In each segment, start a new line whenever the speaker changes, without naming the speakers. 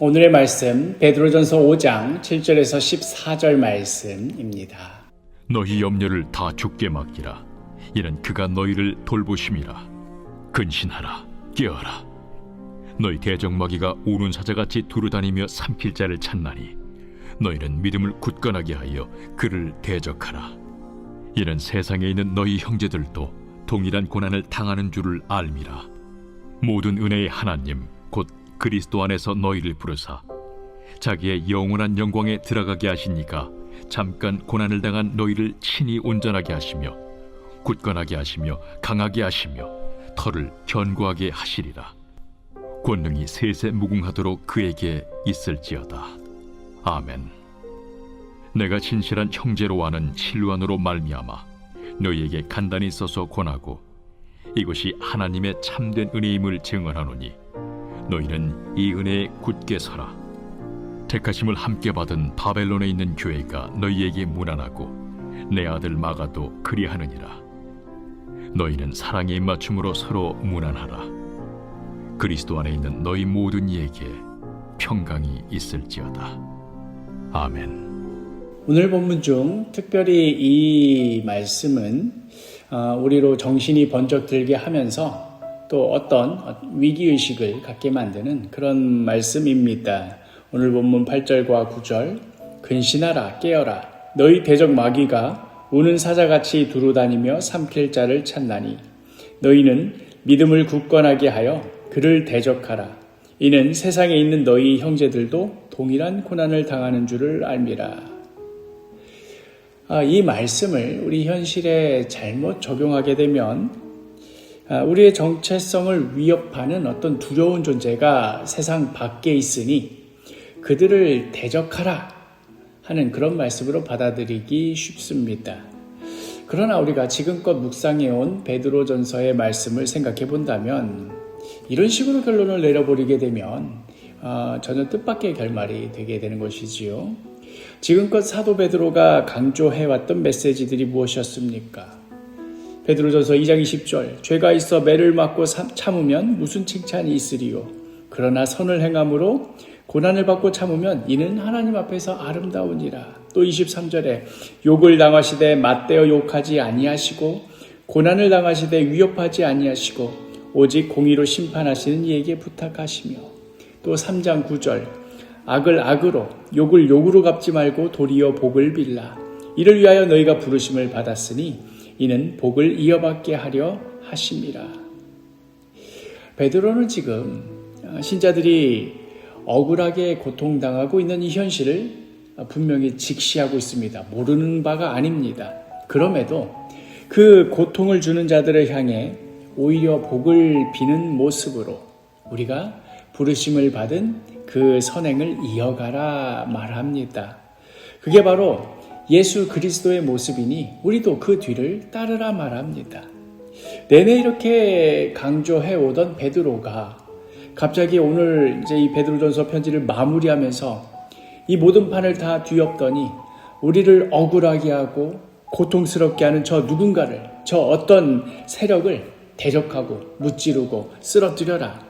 오늘의 말씀 베드로전서 5장 7절에서 14절 말씀입니다.
너희 염려를 다 주께 맡기라. 이는 그가 너희를 돌보심이라. 근신하라, 깨어라. 너희 대적마귀가 우는 사자같이 두루다니며 삼킬 자를 찾나니 너희는 믿음을 굳건하게 하여 그를 대적하라. 이는 세상에 있는 너희 형제들도 동일한 고난을 당하는 줄을 알미라. 모든 은혜의 하나님 곧 그리스도 안에서 너희를 부르사 자기의 영원한 영광에 들어가게 하시니까 잠깐 고난을 당한 너희를 친히 온전하게 하시며 굳건하게 하시며 강하게 하시며 털을 견고하게 하시리라. 권능이 세세 무궁하도록 그에게 있을지어다. 아멘. 내가 진실한 형제로 아는 실루안으로 말미암아 너희에게 간단히 써서 권하고 이것이 하나님의 참된 은혜임을 증언하노니 너희는 이 은혜에 굳게 서라. 택하심을 함께 받은 바벨론에 있는 교회가 너희에게 문안하고 내 아들 마가도 그리하느니라. 너희는 사랑의 입맞춤으로 서로 문안하라. 그리스도 안에 있는 너희 모든 이에게 평강이 있을지어다. 아멘.
오늘 본문 중 특별히 이 말씀은 우리로 정신이 번쩍 들게 하면서 또 어떤 위기의식을 갖게 만드는 그런 말씀입니다. 오늘 본문 8절과 9절 근신하라 깨어라 너희 대적 마귀가 우는 사자같이 두루다니며 삼킬 자를 찾나니 너희는 믿음을 굳건하게 하여 그를 대적하라. 이는 세상에 있는 너희 형제들도 동일한 고난을 당하는 줄을 알미라. 이 말씀을 우리 현실에 잘못 적용하게 되면 우리의 정체성을 위협하는 어떤 두려운 존재가 세상 밖에 있으니 그들을 대적하라 하는 그런 말씀으로 받아들이기 쉽습니다. 그러나 우리가 지금껏 묵상해온 베드로전서의 말씀을 생각해 본다면 이런 식으로 결론을 내려버리게 되면 전혀 뜻밖의 결말이 되게 되는 것이지요. 지금껏 사도 베드로가 강조해왔던 메시지들이 무엇이었습니까? 베드로전서 2장 20절 죄가 있어 매를 맞고 참으면 무슨 칭찬이 있으리요. 그러나 선을 행함으로 고난을 받고 참으면 이는 하나님 앞에서 아름다우니라. 또 23절에 욕을 당하시되 맞대어 욕하지 아니하시고 고난을 당하시되 위협하지 아니하시고 오직 공의로 심판하시는 이에게 부탁하시며 또 3장 9절 악을 악으로 욕을 욕으로 갚지 말고 도리어 복을 빌라. 이를 위하여 너희가 부르심을 받았으니 이는 복을 이어받게 하려 하심이라. 베드로는 지금 신자들이 억울하게 고통당하고 있는 이 현실을 분명히 직시하고 있습니다. 모르는 바가 아닙니다. 그럼에도 그 고통을 주는 자들을 향해 오히려 복을 비는 모습으로 우리가 부르심을 받은 그 선행을 이어가라 말합니다. 그게 바로 예수 그리스도의 모습이니 우리도 그 뒤를 따르라 말합니다. 내내 이렇게 강조해오던 베드로가 갑자기 오늘 이제 이 베드로전서 편지를 마무리하면서 이 모든 판을 다 뒤엎더니 우리를 억울하게 하고 고통스럽게 하는 저 누군가를, 저 어떤 세력을 대적하고 무찌르고 쓰러뜨려라.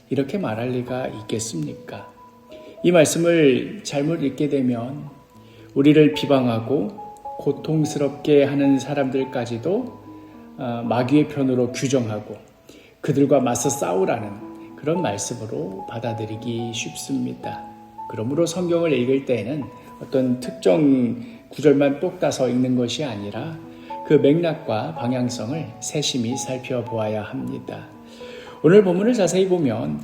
이렇게 말할 리가 있겠습니까? 이 말씀을 잘못 읽게 되면 우리를 비방하고 고통스럽게 하는 사람들까지도 마귀의 편으로 규정하고 그들과 맞서 싸우라는 그런 말씀으로 받아들이기 쉽습니다. 그러므로 성경을 읽을 때에는 어떤 특정 구절만 똑 따서 읽는 것이 아니라 그 맥락과 방향성을 세심히 살펴보아야 합니다. 오늘 본문을 자세히 보면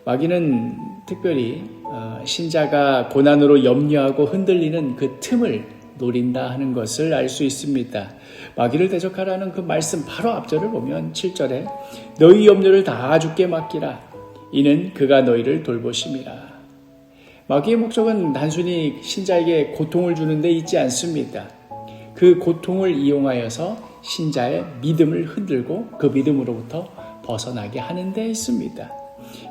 마귀는 특별히 신자가 고난으로 염려하고 흔들리는 그 틈을 노린다 하는 것을 알 수 있습니다. 마귀를 대적하라는 그 말씀 바로 앞절을 보면 7절에 너희 염려를 다 주께 맡기라. 이는 그가 너희를 돌보심이라. 마귀의 목적은 단순히 신자에게 고통을 주는 데 있지 않습니다. 그 고통을 이용하여서 신자의 믿음을 흔들고 그 믿음으로부터 벗어나게 하는 데 있습니다.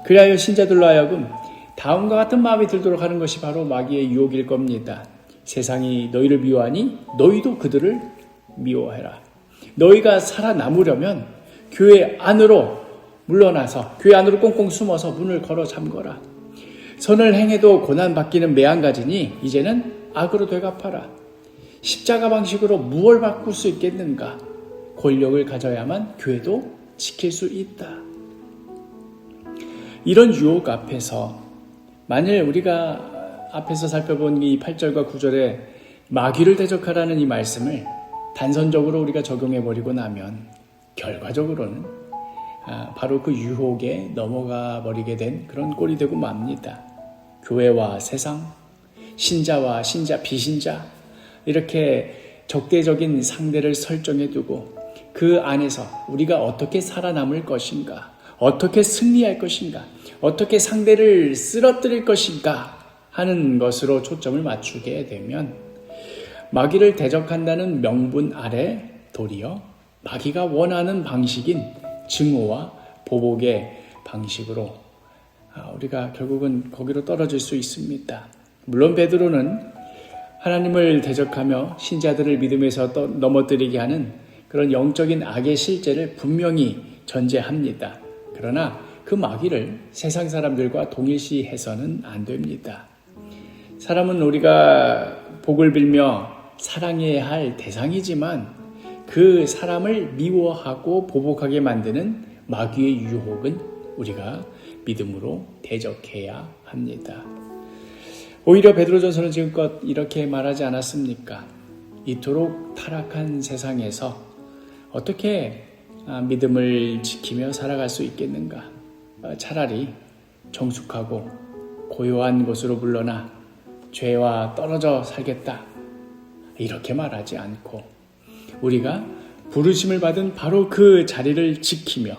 그리하여 신자들로 하여금 다음과 같은 마음이 들도록 하는 것이 바로 마귀의 유혹일 겁니다. 세상이 너희를 미워하니 너희도 그들을 미워해라. 너희가 살아남으려면 교회 안으로 물러나서 교회 안으로 꽁꽁 숨어서 문을 걸어 잠거라. 선을 행해도 고난받기는 매한가지니 이제는 악으로 되갚아라. 십자가 방식으로 무엇을 바꿀 수 있겠는가? 권력을 가져야만 교회도 지킬 수 있다. 이런 유혹 앞에서 만일 우리가 앞에서 살펴본 이 8절과 9절에 마귀를 대적하라는 이 말씀을 단선적으로 우리가 적용해버리고 나면 결과적으로는 바로 그 유혹에 넘어가 버리게 된 그런 꼴이 되고 맙니다. 교회와 세상, 신자와 신자, 비신자 이렇게 적대적인 상대를 설정해 두고 그 안에서 우리가 어떻게 살아남을 것인가, 어떻게 승리할 것인가, 어떻게 상대를 쓰러뜨릴 것인가 하는 것으로 초점을 맞추게 되면 마귀를 대적한다는 명분 아래 도리어 마귀가 원하는 방식인 증오와 보복의 방식으로 우리가 결국은 거기로 떨어질 수 있습니다. 물론 베드로는 하나님을 대적하며 신자들을 믿음에서 넘어뜨리게 하는 그런 영적인 악의 실제를 분명히 전제합니다. 그러나 그 마귀를 세상 사람들과 동일시해서는 안 됩니다. 사람은 우리가 복을 빌며 사랑해야 할 대상이지만 그 사람을 미워하고 보복하게 만드는 마귀의 유혹은 우리가 믿음으로 대적해야 합니다. 오히려 베드로전서는 지금껏 이렇게 말하지 않았습니까? 이토록 타락한 세상에서 어떻게 믿음을 지키며 살아갈 수 있겠는가? 차라리 정숙하고 고요한 곳으로 물러나 죄와 떨어져 살겠다. 이렇게 말하지 않고 우리가 부르심을 받은 바로 그 자리를 지키며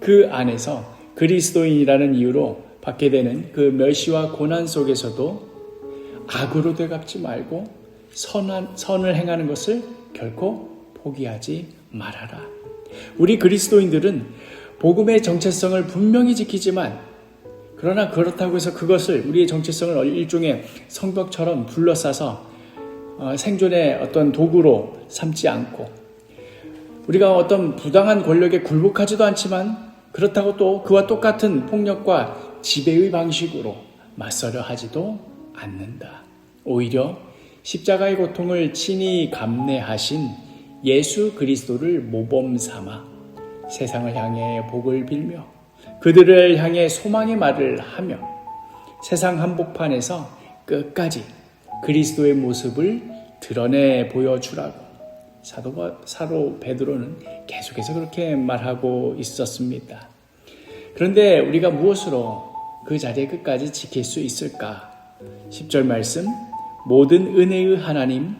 그 안에서 그리스도인이라는 이유로 받게 되는 그 멸시와 고난 속에서도 악으로 되갚지 말고 선을 행하는 것을 결코 포기하지 말아라. 우리 그리스도인들은 복음의 정체성을 분명히 지키지만 그러나 그렇다고 해서 그것을 우리의 정체성을 일종의 성벽처럼 둘러싸서 생존의 어떤 도구로 삼지 않고 우리가 어떤 부당한 권력에 굴복하지도 않지만 그렇다고 또 그와 똑같은 폭력과 지배의 방식으로 맞서려 하지도 않는다. 오히려 십자가의 고통을 친히 감내하신 예수 그리스도를 모범 삼아 세상을 향해 복을 빌며 그들을 향해 소망의 말을 하며 세상 한복판에서 끝까지 그리스도의 모습을 드러내 보여주라고 사도 베드로는 계속해서 그렇게 말하고 있었습니다. 그런데 우리가 무엇으로 그 자리에 끝까지 지킬 수 있을까? 10절 말씀, 모든 은혜의 하나님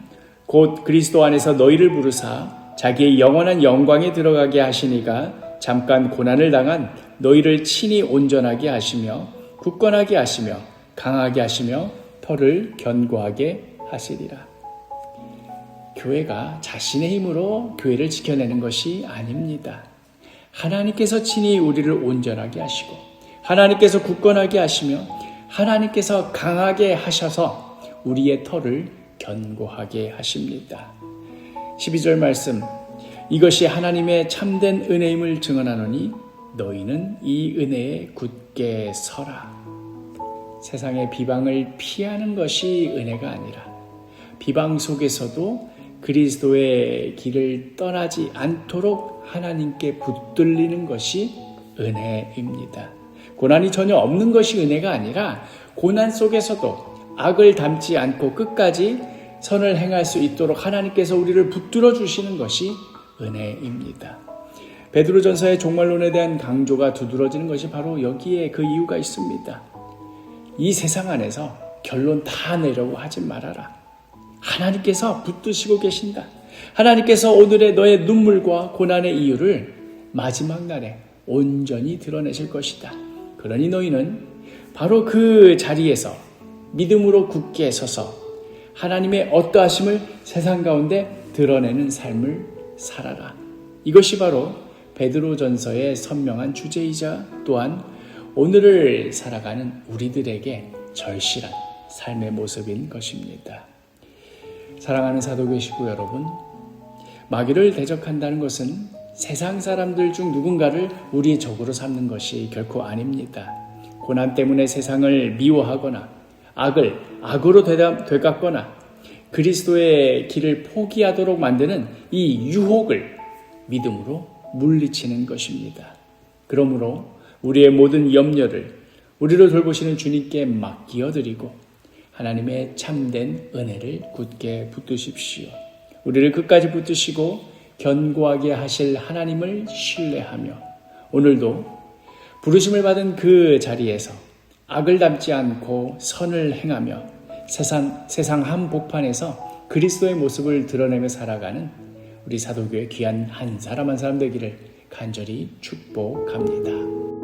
곧 그리스도 안에서 너희를 부르사 자기의 영원한 영광에 들어가게 하시니가 잠깐 고난을 당한 너희를 친히 온전하게 하시며 굳건하게 하시며 강하게 하시며 터를 견고하게 하시리라. 교회가 자신의 힘으로 교회를 지켜내는 것이 아닙니다. 하나님께서 친히 우리를 온전하게 하시고 하나님께서 굳건하게 하시며 하나님께서 강하게 하셔서 우리의 터를 견고하게 하십니다. 12절 말씀, 이것이 하나님의 참된 은혜임을 증언하노니 너희는 이 은혜에 굳게 서라. 세상의 비방을 피하는 것이 은혜가 아니라 비방 속에서도 그리스도의 길을 떠나지 않도록 하나님께 붙들리는 것이 은혜입니다. 고난이 전혀 없는 것이 은혜가 아니라 고난 속에서도 악을 담지 않고 끝까지 선을 행할 수 있도록 하나님께서 우리를 붙들어 주시는 것이 은혜입니다. 베드로전서의 종말론에 대한 강조가 두드러지는 것이 바로 여기에 그 이유가 있습니다. 이 세상 안에서 결론 다 내려고 하지 말아라. 하나님께서 붙드시고 계신다. 하나님께서 오늘의 너의 눈물과 고난의 이유를 마지막 날에 온전히 드러내실 것이다. 그러니 너희는 바로 그 자리에서 믿음으로 굳게 서서 하나님의 어떠하심을 세상 가운데 드러내는 삶을 살아라. 이것이 바로 베드로전서의 선명한 주제이자 또한 오늘을 살아가는 우리들에게 절실한 삶의 모습인 것입니다. 사랑하는 사도교회 식구 여러분, 마귀를 대적한다는 것은 세상 사람들 중 누군가를 우리의 적으로 삼는 것이 결코 아닙니다. 고난 때문에 세상을 미워하거나 악을 악으로 되갚거나 그리스도의 길을 포기하도록 만드는 이 유혹을 믿음으로 물리치는 것입니다. 그러므로 우리의 모든 염려를 우리를 돌보시는 주님께 맡기어드리고 하나님의 참된 은혜를 굳게 붙드십시오. 우리를 끝까지 붙드시고 견고하게 하실 하나님을 신뢰하며 오늘도 부르심을 받은 그 자리에서 악을 담지 않고 선을 행하며 세상 한복판에서 그리스도의 모습을 드러내며 살아가는 우리 사도교회 귀한 한 사람 한 사람 되기를 간절히 축복합니다.